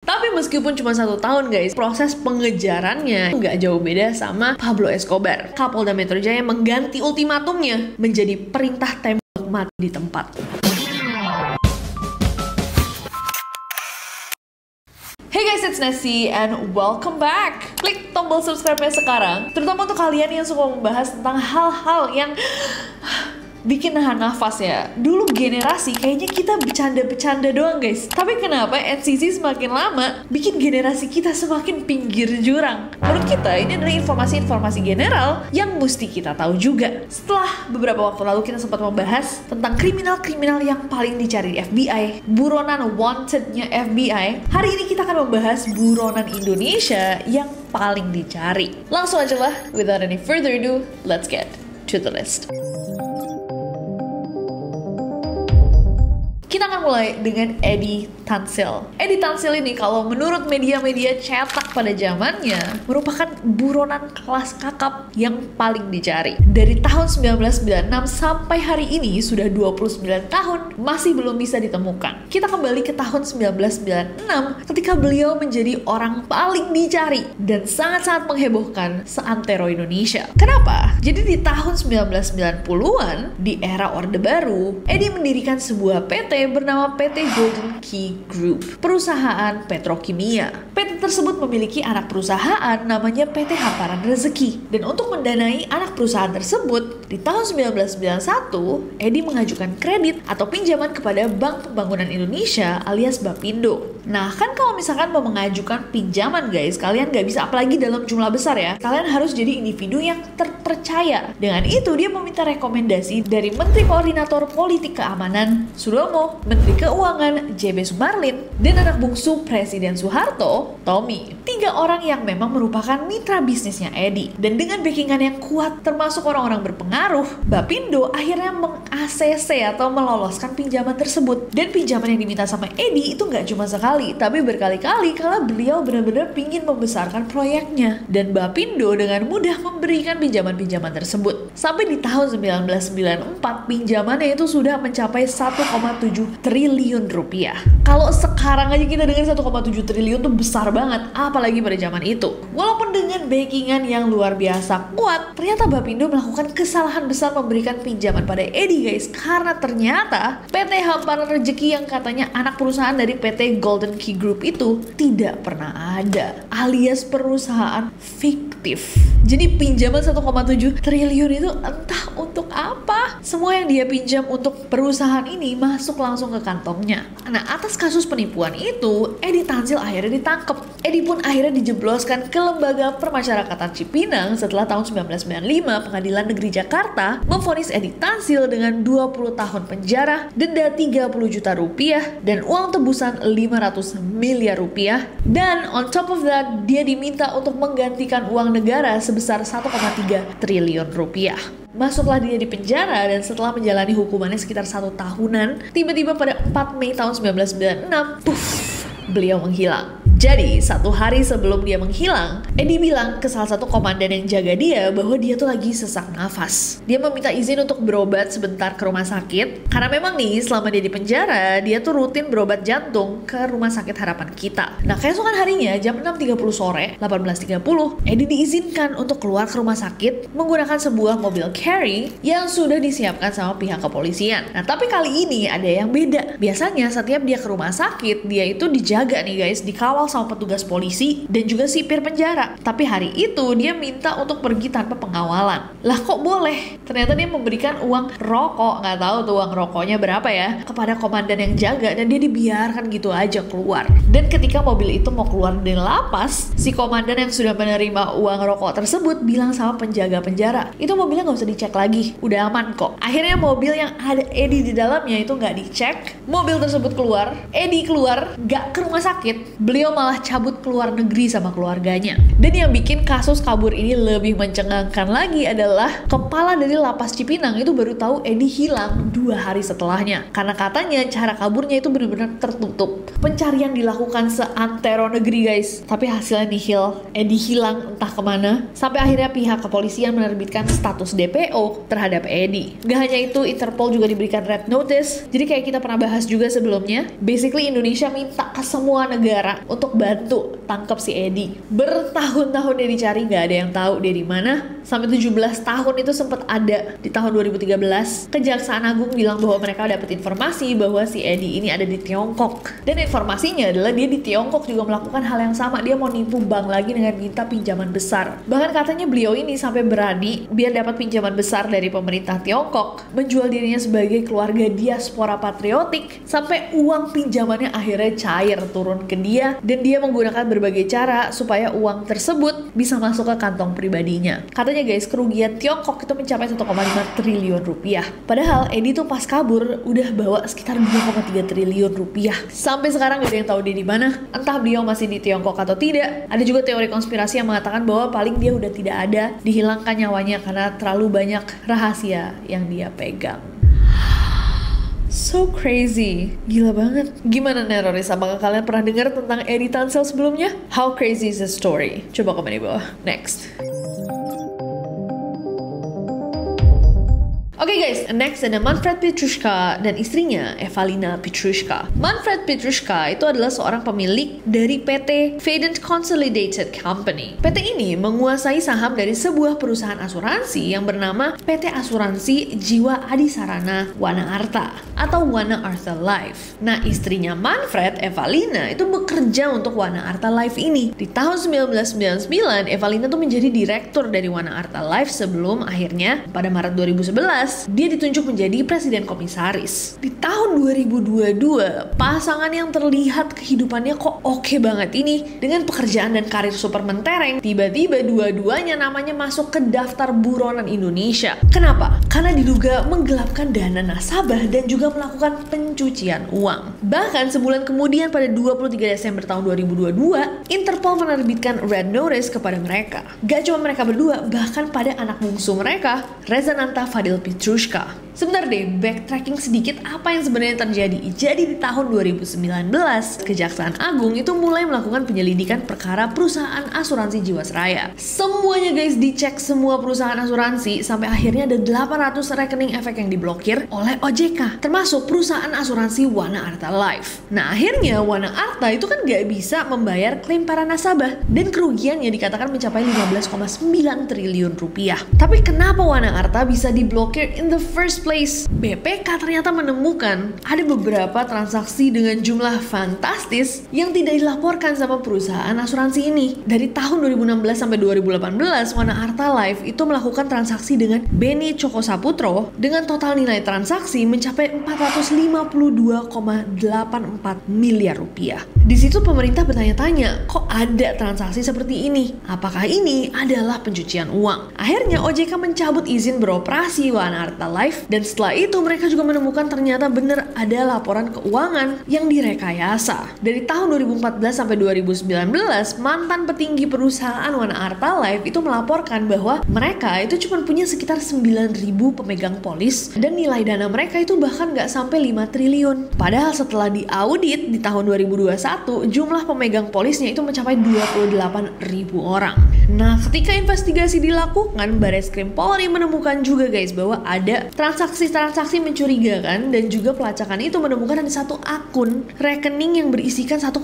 Tapi meskipun cuma 1 tahun guys, proses pengejarannya nggak jauh beda sama Pablo Escobar. Kapolda Metro Jaya mengganti ultimatumnya menjadi perintah tembak mati di tempat. Hey guys, it's Nessie and welcome back. Klik tombol subscribe-nya sekarang, terutama untuk kalian yang suka membahas tentang hal-hal yang bikin nahan nafas ya. Dulu generasi kayaknya kita bercanda-bercanda doang guys. Tapi kenapa NCC semakin lama bikin generasi kita semakin pinggir jurang? Menurut kita ini adalah informasi-informasi general yang mesti kita tahu juga. Setelah beberapa waktu lalu kita sempat membahas tentang kriminal-kriminal yang paling dicari di FBI, buronan wanted-nya FBI. Hari ini kita akan membahas buronan Indonesia yang paling dicari. Langsung aja lah, without any further ado, let's get to the list. Kita akan mulai dengan Eddie Tansil. Eddie Tansil ini kalau menurut media-media cetak pada zamannya merupakan buronan kelas kakap yang paling dicari. Dari tahun 1996 sampai hari ini sudah 29 tahun masih belum bisa ditemukan. Kita kembali ke tahun 1996 ketika beliau menjadi orang paling dicari dan sangat-sangat menghebohkan seantero Indonesia. Kenapa? Jadi di tahun 1990-an di era Orde Baru, Eddie mendirikan sebuah PT bernama PT Golden Key Group, perusahaan petrokimia. PT tersebut memiliki anak perusahaan namanya PT Hamparan Rezeki. Dan untuk mendanai anak perusahaan tersebut, di tahun 1991, Eddie mengajukan kredit atau pinjaman kepada Bank Pembangunan Indonesia alias Bapindo. Nah, kan kalau misalkan mau mengajukan pinjaman guys, kalian nggak bisa apalagi dalam jumlah besar ya. Kalian harus jadi individu yang terpercaya. Dengan itu, dia meminta rekomendasi dari Menteri Koordinator Politik Keamanan, Sudomo, Menteri Keuangan, JB Sumarlin, dan anak bungsu Presiden Soeharto, Tommy. 3 orang yang memang merupakan mitra bisnisnya Eddie. Dan dengan backingan yang kuat, termasuk orang-orang berpengaruh, Bapindo akhirnya meng-ACC atau meloloskan pinjaman tersebut. Dan pinjaman yang diminta sama Eddie itu nggak cuma sekali, tapi berkali-kali karena beliau benar-benar pingin membesarkan proyeknya. Dan Bapindo dengan mudah memberikan pinjaman-pinjaman tersebut. Sampai di tahun 1994, pinjamannya itu sudah mencapai 1,7 triliun rupiah. Kalau sekarang aja kita dengar 1,7 triliun tuh besar banget, apalagi pada zaman itu. Walaupun dengan backingan yang luar biasa kuat, ternyata Bapindo melakukan kesalahan besar memberikan pinjaman pada Eddie guys, karena ternyata PT Hamparan Rezeki yang katanya anak perusahaan dari PT Golden Key Group itu tidak pernah ada, alias perusahaan fiktif. Jadi pinjaman 1,7 triliun itu entah untuk apa. Semua yang dia pinjam untuk perusahaan ini masuk langsung ke kantongnya. Nah, atas kasus penipuan itu, Eddie Tansil akhirnya ditangkap. Eddie pun akhirnya dijebloskan ke Lembaga Permasyarakatan Cipinang setelah tahun 1995 Pengadilan Negeri Jakarta memvonis Eddie Tansil dengan 20 tahun penjara, denda 30 juta rupiah, dan uang tebusan 500 miliar rupiah. Dan on top of that, dia diminta untuk menggantikan uang negara sebesar 1,3 triliun rupiah. Masuklah dia di penjara dan setelah menjalani hukumannya sekitar 1 tahunan, tiba-tiba pada 4 Mei tahun 1996, beliau menghilang. Jadi, 1 hari sebelum dia menghilang, Eddie bilang ke salah satu komandan yang jaga dia bahwa dia tuh lagi sesak nafas. Dia meminta izin untuk berobat sebentar ke rumah sakit, karena memang nih selama dia di penjara, dia tuh rutin berobat jantung ke Rumah Sakit Harapan Kita. Nah, keesokan harinya jam 6.30 sore, 18.30, Eddie diizinkan untuk keluar ke rumah sakit menggunakan sebuah mobil carry yang sudah disiapkan sama pihak kepolisian. Nah, tapi kali ini ada yang beda. Biasanya setiap dia ke rumah sakit, dia itu dijaga nih guys, dikawal sama petugas polisi dan juga sipir penjara. Tapi hari itu dia minta untuk pergi tanpa pengawalan. Lah kok boleh? Ternyata dia memberikan uang rokok, nggak tahu tuh uang rokoknya berapa ya, kepada komandan yang jaga dan dia dibiarkan gitu aja keluar. Dan ketika mobil itu mau keluar dari lapas, si komandan yang sudah menerima uang rokok tersebut bilang sama penjaga penjara, itu mobilnya nggak usah dicek lagi, udah aman kok. Akhirnya mobil yang ada Eddie di dalamnya itu nggak dicek, mobil tersebut keluar, Eddie keluar, nggak ke rumah sakit, beliau malah cabut keluar negeri sama keluarganya. Dan yang bikin kasus kabur ini lebih mencengangkan lagi adalah kepala dari lapas Cipinang itu baru tahu Eddie hilang 2 hari setelahnya. Karena katanya cara kaburnya itu benar-benar tertutup. Pencarian dilakukan seantero negeri guys, tapi hasilnya nihil. Eddie hilang entah kemana, sampai akhirnya pihak kepolisian menerbitkan status DPO terhadap Eddie. Gak hanya itu, Interpol juga diberikan red notice. Jadi kayak kita pernah bahas juga sebelumnya, basically Indonesia minta ke semua negara untuk untuk bantu tangkap si Eddie. Bertahun-tahun dia dicari, gak ada yang tahu dia di mana. Sampai 17 tahun itu sempat ada di tahun 2013. Kejaksaan Agung bilang bahwa mereka dapat informasi bahwa si Eddie ini ada di Tiongkok. Dan informasinya adalah dia di Tiongkok juga melakukan hal yang sama. Dia mau nipu bank lagi dengan minta pinjaman besar. Bahkan katanya beliau ini sampai berani biar dapat pinjaman besar dari pemerintah Tiongkok, menjual dirinya sebagai keluarga diaspora patriotik, sampai uang pinjamannya akhirnya cair turun ke dia, dan dia menggunakan berbagai cara supaya uang tersebut bisa masuk ke kantong pribadinya. Katanya guys, kerugian Tiongkok itu mencapai 1,5 triliun rupiah. Padahal Eddie tuh pas kabur udah bawa sekitar 2,3 triliun rupiah. Sampai sekarang gak ada yang tahu dia di mana. Entah beliau masih di Tiongkok atau tidak. Ada juga teori konspirasi yang mengatakan bahwa paling dia udah tidak ada, dihilangkan nyawanya karena terlalu banyak rahasia yang dia pegang. So crazy. Gila banget. Gimana Neroris? Apakah kalian pernah dengar tentang Eddie Tansel sebelumnya? How crazy is the story? Coba komen di bawah. Next. Oke guys, next ada Manfred Pietruszka dan istrinya Evalina Pietruszka. Manfred Pietruszka itu adalah seorang pemilik dari PT Fadent Consolidated Company. PT ini menguasai saham dari sebuah perusahaan asuransi yang bernama PT Asuransi Jiwa Adisarana Wana Arta atau Wana Arta Life. Nah, istrinya Manfred, Evalina, itu bekerja untuk Wana Arta Life ini. Di tahun 1999, Evalina tuh menjadi direktur dari Wana Arta Life sebelum akhirnya pada Maret 2011 dia ditunjuk menjadi presiden komisaris. Di tahun 2022, pasangan yang terlihat kehidupannya kok oke banget ini dengan pekerjaan dan karir super mentereng, tiba-tiba dua-duanya namanya masuk ke daftar buronan Indonesia. Kenapa? Karena diduga menggelapkan dana nasabah dan juga melakukan pencucian uang. Bahkan sebulan kemudian pada 23 Desember tahun 2022, Interpol menerbitkan Red Notice kepada mereka. Gak cuma mereka berdua, bahkan pada anak bungsu mereka, Rezananta Fadil Pietruszka. Sebentar deh, backtracking sedikit apa yang sebenarnya terjadi. Jadi di tahun 2019, Kejaksaan Agung itu mulai melakukan penyelidikan perkara perusahaan asuransi Jiwasraya. Semuanya guys, dicek semua perusahaan asuransi sampai akhirnya ada 800 rekening efek yang diblokir oleh OJK, termasuk perusahaan asuransi Wana Arta Life. Nah, akhirnya Wana Arta itu kan gak bisa membayar klaim para nasabah dan kerugiannya dikatakan mencapai 15,9 triliun rupiah. Tapi kenapa Wana Arta bisa diblokir in the first place? BPK ternyata menemukan ada beberapa transaksi dengan jumlah fantastis yang tidak dilaporkan sama perusahaan asuransi ini. Dari tahun 2016 sampai 2018, Wana Arta Life itu melakukan transaksi dengan Beni Coko Saputro dengan total nilai transaksi mencapai 452,84 miliar rupiah. Di situ pemerintah bertanya-tanya, kok ada transaksi seperti ini? Apakah ini adalah pencucian uang? Akhirnya OJK mencabut izin beroperasi Wana Arta Life, dan setelah itu mereka juga menemukan ternyata benar ada laporan keuangan yang direkayasa. Dari tahun 2014 sampai 2019, mantan petinggi perusahaan Wana Arta Life itu melaporkan bahwa mereka itu cuma punya sekitar 9.000 pemegang polis dan nilai dana mereka itu bahkan nggak sampai 5 triliun. Padahal setelah diaudit di tahun 2021, jumlah pemegang polisnya itu mencapai 28.000 orang. Nah, ketika investigasi dilakukan, Barreskrim Polri menemukan juga guys bahwa ada transaksi mencurigakan, dan juga pelacakan itu menemukan ada satu akun rekening yang berisikan 1,4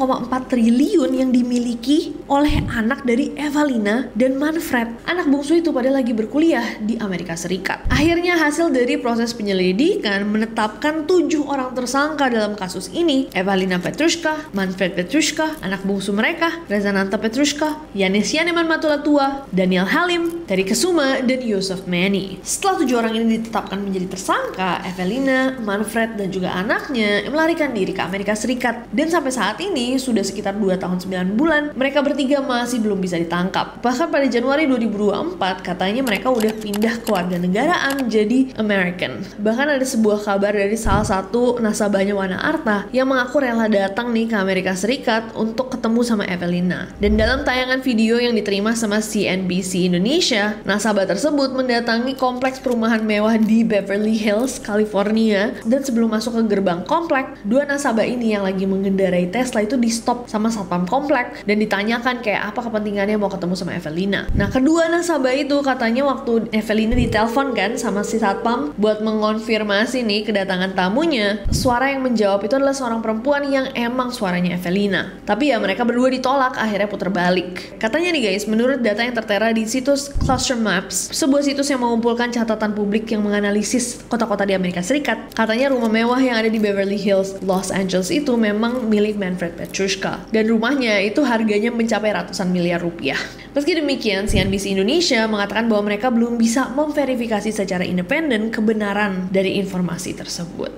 triliun yang dimiliki oleh anak dari Evalina dan Manfred. Anak bungsu itu pada lagi berkuliah di Amerika Serikat. Akhirnya hasil dari proses penyelidikan menetapkan 7 orang tersangka dalam kasus ini. Evalina Pietruszka, Manfred Pietruszka, anak bungsu mereka, Rezananta Pietruszka, Yanis Yaneman Matulatua, Daniel Halim, Terry Kesuma, dan Yusuf Meni. Setelah 7 orang ini ditetapkan menjadi tersangka, Evalina, Manfred, dan juga anaknya melarikan diri ke Amerika Serikat. Dan sampai saat ini sudah sekitar 2 tahun 9 bulan mereka bertiga masih belum bisa ditangkap. Bahkan pada Januari 2024 katanya mereka udah pindah kewarganegaraan jadi American. Bahkan ada sebuah kabar dari salah satu nasabahnya Wana Arta yang mengaku rela datang nih ke Amerika Serikat untuk ketemu sama Evalina. Dan dalam tayangan video yang diterima sama CNBC Indonesia, nasabah tersebut mendatangi kompleks perumahan mewah di Beverly Beverly Hills, California. Dan sebelum masuk ke gerbang komplek, dua nasabah ini yang lagi mengendarai Tesla itu di stop sama satpam komplek dan ditanyakan kayak apa kepentingannya mau ketemu sama Evelina. Nah, kedua nasabah itu katanya waktu Evelina ditelepon kan sama si satpam buat mengonfirmasi nih kedatangan tamunya, suara yang menjawab itu adalah seorang perempuan yang emang suaranya Evelina. Tapi ya mereka berdua ditolak, akhirnya putar balik. Katanya nih guys, menurut data yang tertera di situs Cluster Maps, sebuah situs yang mengumpulkan catatan publik yang menganalisis kota-kota di Amerika Serikat, katanya rumah mewah yang ada di Beverly Hills, Los Angeles itu memang milik Manfred Petrushka. Dan rumahnya itu harganya mencapai ratusan miliar rupiah. Meski demikian, CNBC Indonesia mengatakan bahwa mereka belum bisa memverifikasi secara independen kebenaran dari informasi tersebut.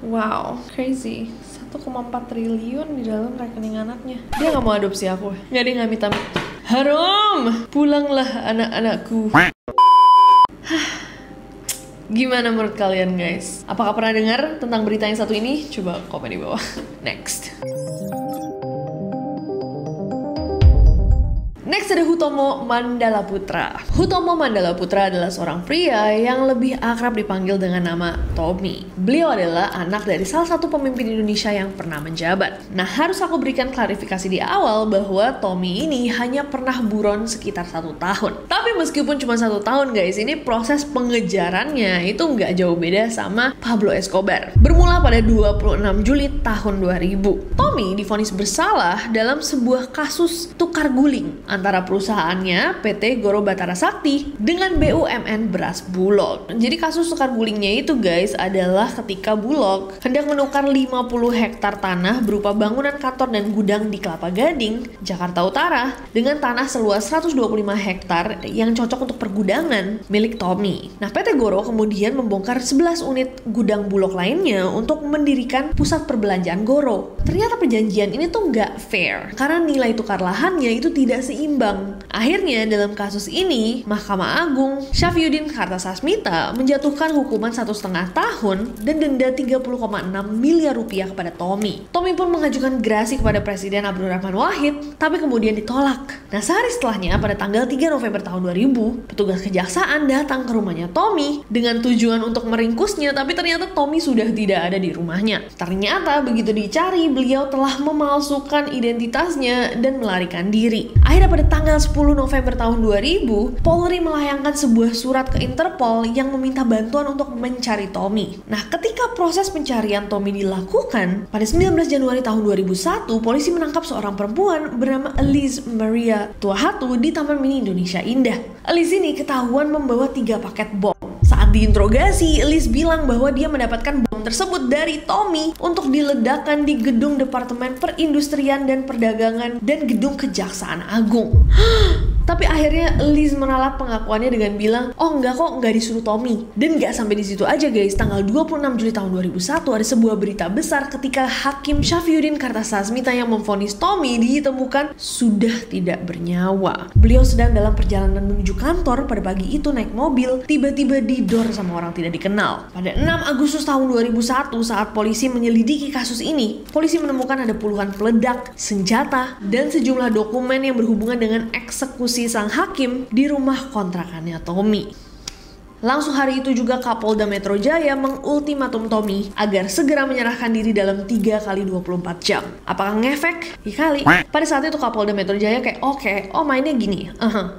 Wow, crazy. 1,4 triliun di dalam rekening anaknya. Dia gak mau adopsi aku. Gak, dia gak minta. Haram! Pulanglah anak-anakku. Gimana menurut kalian guys? Apakah pernah dengar tentang berita yang satu ini? Coba komen di bawah. Next. Next ada Hutomo Mandala Putra. Hutomo Mandala Putra adalah seorang pria yang lebih akrab dipanggil dengan nama Tommy. Beliau adalah anak dari salah satu pemimpin Indonesia yang pernah menjabat. Nah, harus aku berikan klarifikasi di awal bahwa Tommy ini hanya pernah buron sekitar 1 tahun. Tapi meskipun cuma 1 tahun guys, ini proses pengejarannya itu nggak jauh beda sama Pablo Escobar. Bermula pada 26 Juli tahun 2000. Tommy divonis bersalah dalam sebuah kasus tukar guling antara perusahaannya PT Goro Batara Sakti dengan BUMN Beras Bulog. Jadi kasus tukar gulingnya itu guys adalah ketika Bulog hendak menukar 50 hektar tanah berupa bangunan kantor dan gudang di Kelapa Gading, Jakarta Utara dengan tanah seluas 125 hektar yang cocok untuk pergudangan milik Tommy. Nah, PT Goro kemudian membongkar 11 unit gudang Bulog lainnya untuk mendirikan pusat perbelanjaan Goro. Ternyata perjanjian ini tuh nggak fair karena nilai tukar lahannya itu tidak seimbang. Akhirnya dalam kasus ini, Mahkamah Agung Syafyudin Kartasasmita menjatuhkan hukuman 1,5 tahun dan denda 30,6 miliar rupiah kepada Tommy. Tommy pun mengajukan gerasi kepada Presiden Abdurrahman Wahid, tapi kemudian ditolak. Nah, sehari setelahnya pada tanggal 3 November tahun 2000, petugas kejaksaan datang ke rumahnya Tommy dengan tujuan untuk meringkusnya, tapi ternyata Tommy sudah tidak ada di rumahnya. Ternyata begitu dicari, beliau telah memalsukan identitasnya dan melarikan diri. Akhirnya pada tanggal 10 November tahun 2000, Polri melayangkan sebuah surat ke Interpol yang meminta bantuan untuk mencari Tommy. Nah, ketika proses pencarian Tommy dilakukan, pada 19 Januari tahun 2001, polisi menangkap seorang perempuan bernama Elise Maria Tuahatu di Taman Mini Indonesia Indah. Elise ini ketahuan membawa 3 paket bom. Saat diinterogasi, Elise bilang bahwa dia mendapatkan bom tersebut dari Tommy untuk diledakkan di gedung Departemen Perindustrian dan Perdagangan dan gedung Kejaksaan Agung. Tapi akhirnya Elise meralat pengakuannya dengan bilang, oh enggak kok, enggak disuruh Tommy. Dan enggak sampai di situ aja guys, tanggal 26 Juli tahun 2001 ada sebuah berita besar ketika Hakim Syafyudin Kartasasmita yang memvonis Tommy ditemukan sudah tidak bernyawa. Beliau sedang dalam perjalanan menuju kantor pada pagi itu naik mobil, tiba-tiba didor sama orang tidak dikenal. Pada 6 Agustus tahun 2001 saat polisi menyelidiki kasus ini, polisi menemukan ada puluhan peledak, senjata, dan sejumlah dokumen yang berhubungan dengan eksekusi sang hakim di rumah kontrakannya Tommy. Langsung hari itu juga Kapolda Metro Jaya mengultimatum Tommy agar segera menyerahkan diri dalam 3 kali 24 jam. Apakah ngefek? Ya kali. Pada saat itu Kapolda Metro Jaya kayak oke, mainnya gini.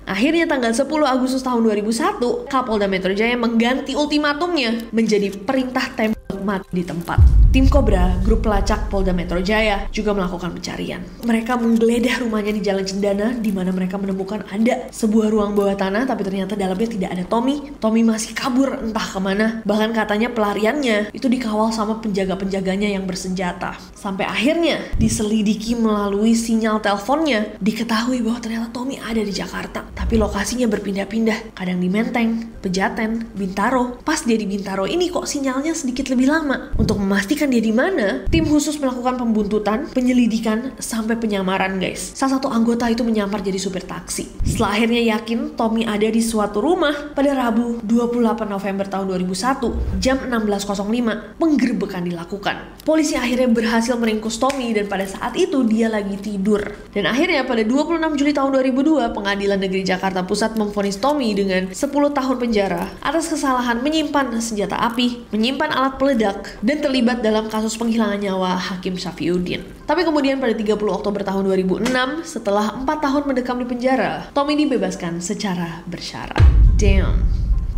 Akhirnya tanggal 10 Agustus tahun 2001, Kapolda Metro Jaya mengganti ultimatumnya menjadi perintah tembak mati di tempat. Tim Kobra, grup pelacak Polda Metro Jaya, juga melakukan pencarian. Mereka menggeledah rumahnya di Jalan Cendana, di mana mereka menemukan ada sebuah ruang bawah tanah, tapi ternyata dalamnya tidak ada Tommy. Tommy masih kabur entah kemana. Bahkan katanya pelariannya itu dikawal sama penjaga-penjaganya yang bersenjata. Sampai akhirnya diselidiki melalui sinyal teleponnya, diketahui bahwa ternyata Tommy ada di Jakarta. Tapi lokasinya berpindah-pindah, kadang di Menteng, Pejaten, Bintaro. Pas dia di Bintaro ini kok sinyalnya sedikit lebih lama. Untuk memastikan dia di mana, tim khusus melakukan pembuntutan, penyelidikan, sampai penyamaran guys. Salah satu anggota itu menyamar jadi supir taksi. Setelah akhirnya yakin Tommy ada di suatu rumah, pada Rabu 28 November tahun 2001, jam 16.05, penggerbekan dilakukan. Polisi akhirnya berhasil meringkus Tommy dan pada saat itu dia lagi tidur. Dan akhirnya pada 26 Juli tahun 2002, Pengadilan Negeri Jakarta Pusat memvonis Tommy dengan 10 tahun penjara atas kesalahan menyimpan senjata api, menyimpan alat peledak, dan terlibat dalam kasus penghilangan nyawa Hakim Syafriuddin. Tapi kemudian pada 30 Oktober tahun 2006, setelah 4 tahun mendekam di penjara, Tommy dibebaskan secara bersyarat. Damn.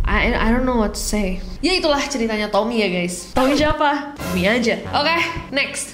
I don't know what to say. Ya itulah ceritanya Tommy ya guys. Tommy siapa? Tommy aja. Oke, next.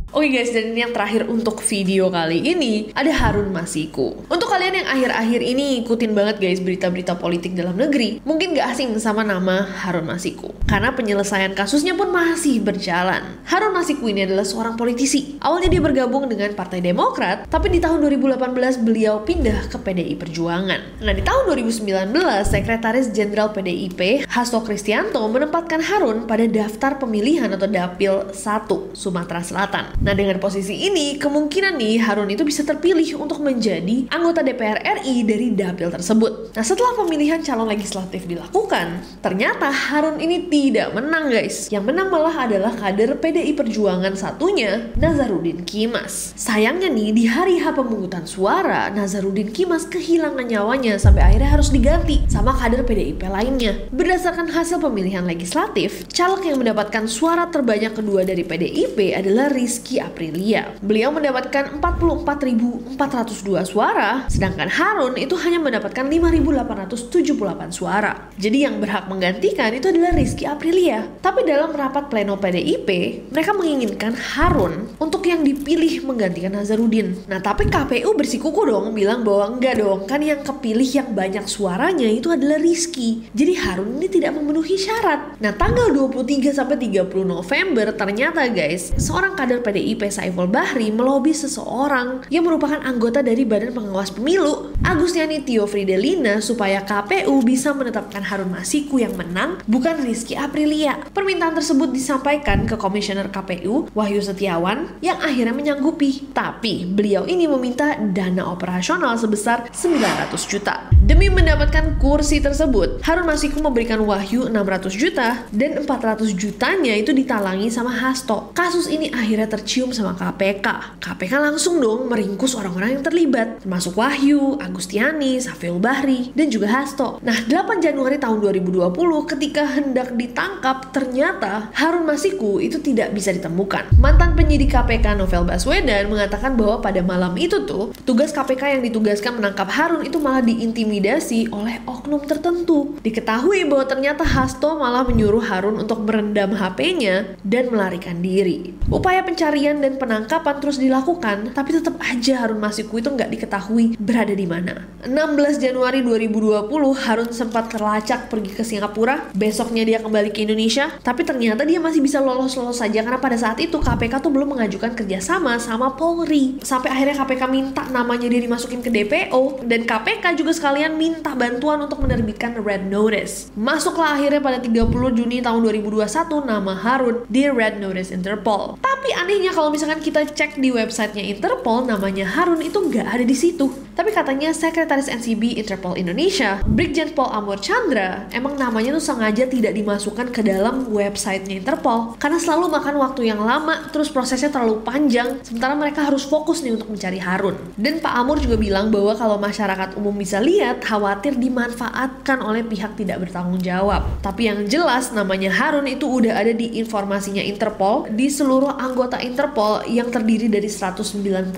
Oke guys, dan ini yang terakhir untuk video kali ini, ada Harun Masiku. Untuk kalian yang akhir-akhir ini ikutin banget guys berita-berita politik dalam negeri, mungkin gak asing sama nama Harun Masiku. Karena penyelesaian kasusnya pun masih berjalan. Harun Masiku ini adalah seorang politisi. Awalnya dia bergabung dengan Partai Demokrat, tapi di tahun 2018 beliau pindah ke PDI Perjuangan. Nah, di tahun 2019, Sekretaris Jenderal PDIP, Hasto Kristianto, menempatkan Harun pada daftar pemilihan atau Dapil 1 Sumatera Selatan. Nah, dengan posisi ini, kemungkinan nih Harun itu bisa terpilih untuk menjadi anggota DPR RI dari dapil tersebut. Nah, setelah pemilihan calon legislatif dilakukan, ternyata Harun ini tidak menang guys. Yang menang malah adalah kader PDI Perjuangan satunya, Nazarudin Kimas. Sayangnya nih, di hari H pemungutan suara, Nazarudin Kimas kehilangan nyawanya sampai akhirnya harus diganti sama kader PDIP lainnya. Berdasarkan hasil pemilihan legislatif, caleg yang mendapatkan suara terbanyak kedua dari PDIP adalah Rizky Aprilia. Beliau mendapatkan 44.402 suara, sedangkan Harun itu hanya mendapatkan 5.878 suara. Jadi yang berhak menggantikan itu adalah Rizky Aprilia. Tapi dalam rapat pleno PDIP, mereka menginginkan Harun untuk yang dipilih menggantikan Nazarudin. Nah, tapi KPU bersikuku dong, bilang bahwa enggak dong, kan yang kepilih yang banyak suaranya itu adalah Rizky. Jadi Harun ini tidak memenuhi syarat. Nah, tanggal 23 sampai 30 November ternyata guys, seorang kader PDIP Saiful Bahri melobi seseorang yang merupakan anggota dari Badan Pengawas Pemilu, Agustiani Tio Fridelina, supaya KPU bisa menetapkan Harun Masiku yang menang, bukan Rizky Aprilia. Permintaan tersebut disampaikan ke Komisioner KPU, Wahyu Setiawan, yang akhirnya menyanggupi. Tapi beliau ini meminta dana operasional sebesar 900 juta. Demi mendapatkan kursi tersebut, Harun Masiku memberikan Wahyu 600 juta dan 400 jutanya itu ditalangi sama Hasto. Kasus ini akhirnya tercium sama KPK. KPK langsung dong meringkus orang-orang yang terlibat, termasuk Wahyu, Agustiani, Saiful Bahri, dan juga Hasto. Nah, 8 Januari tahun 2020 ketika hendak ditangkap, ternyata Harun Masiku itu tidak bisa ditemukan. Mantan penyidik KPK Novel Baswedan mengatakan bahwa pada malam itu tuh, tugas KPK yang ditugaskan menangkap Harun itu malah diintimidasi oleh oknum tertentu. Diketahui bahwa ternyata Hasto malah menyuruh Harun untuk merendam HP-nya dan melarikan diri. Upaya pencarian dan penangkapan terus dilakukan, tapi tetap aja Harun Masiku itu nggak diketahui berada di mana. 16 Januari 2020, Harun sempat terlacak pergi ke Singapura. Besoknya dia kembali ke Indonesia, tapi ternyata dia masih bisa lolos-lolos saja karena pada saat itu KPK tuh belum mengajukan kerjasama sama Polri. Sampai akhirnya KPK minta namanya dia dimasukin ke DPO, dan KPK juga sekalian minta bantuan untuk menerbitkan Red Notice. Masuklah akhirnya pada 30 Juni tahun 2021 nama Harun di Red Notice Interpol. Tapi anehnya kalau misalkan kita cek di websitenya Interpol, namanya Harun itu nggak ada di situ. Tapi katanya Sekretaris NCB Interpol Indonesia, Brigjen Pol Amor Chandra, emang namanya tuh sengaja tidak dimasukkan ke dalam websitenya Interpol karena selalu makan waktu yang lama, terus prosesnya terlalu panjang, sementara mereka harus fokus nih untuk mencari Harun. Dan Pak Amor juga bilang bahwa kalau masyarakat umum bisa lihat, khawatir dimanfaatkan oleh pihak tidak bertanggung jawab. Tapi yang jelas namanya Harun itu udah ada di informasinya Interpol, di seluruh anggota Interpol yang terdiri dari 194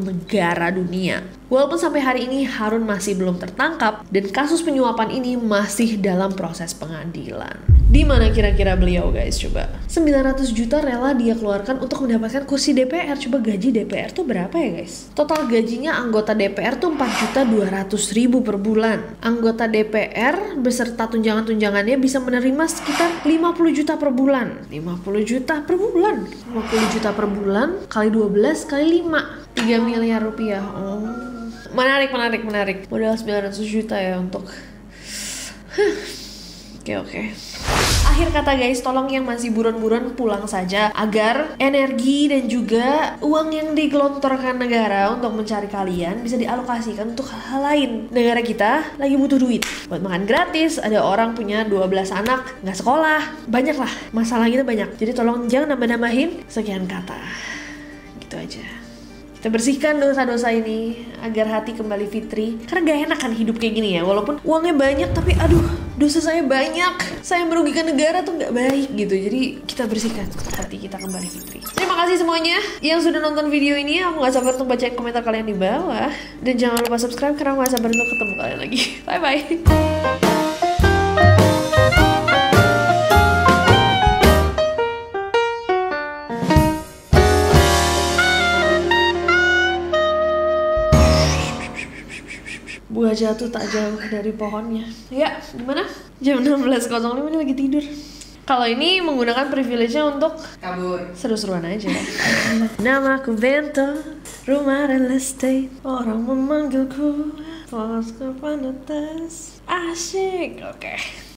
negara dunia. Walaupun sampai hari ini Harun masih belum tertangkap dan kasus penyuapan ini masih dalam proses pengadilan. Di mana kira-kira beliau guys, coba? 900 juta rela dia keluarkan untuk mendapatkan kursi DPR. Coba gaji DPR tuh berapa ya guys? Total gajinya anggota DPR tuh 4.200.000 per bulan. Anggota DPR beserta tunjangan-tunjangannya bisa menerima sekitar 50 juta per bulan. 50 juta per bulan. 50 juta per bulan kali 12 kali 5. 3 miliar rupiah. Oh. Menarik. Modal 900 juta ya untuk Oke. Akhir kata guys, tolong yang masih buron-buron pulang saja agar energi dan juga uang yang digelontorkan negara untuk mencari kalian bisa dialokasikan untuk hal-hal lain. Negara kita lagi butuh duit buat makan gratis, ada orang punya 12 anak nggak sekolah, banyak lah masalah kita banyak. Jadi tolong jangan nambah-nambahin. Sekian kata, gitu aja. Kita bersihkan dosa-dosa ini agar hati kembali fitri. Karena gak enak kan hidup kayak gini ya. Walaupun uangnya banyak tapi aduh, dosa saya banyak. Saya merugikan negara tuh gak baik gitu. Jadi kita bersihkan hati kita kembali fitri. Terima kasih semuanya yang sudah nonton video ini. Aku gak sabar untuk bacain komentar kalian di bawah. Dan jangan lupa subscribe karena aku gak sabar untuk ketemu kalian lagi. Bye-bye. Buah jatuh tak jauh dari pohonnya. Ya, gimana? Jam 16.05 ini lagi tidur. Kalau ini menggunakan privilege-nya untuk kabur, seru-seruan aja. Namaku Bento, rumah real estate. Orang memanggilku Pos ke Panetes. Asyik, oke.